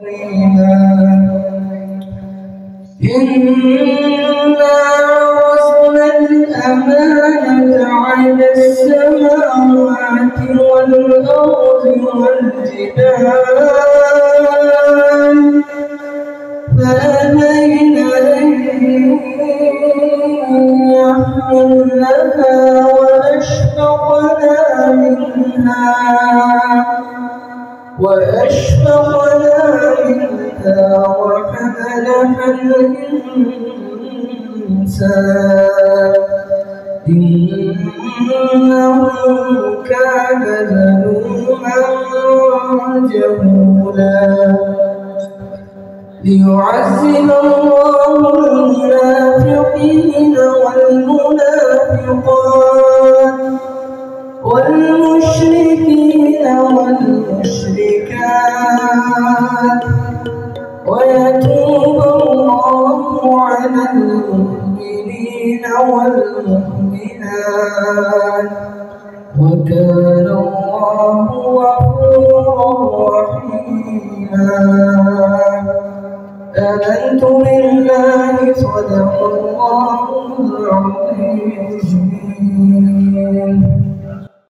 إنا عرضنا الأمانة على السماوات والأرض والجبال فأبين أن يحملنها وأشفقنا منها وحملها الإنسان إنه كان ظلوما جهولا ليعذب الله المنافقين والمنافقات والمشركين والمشركات ويتوب الله على المؤمنين والمؤمنات وكان الله غفورا رحيما. آمنت بالله صدق الله العظيم.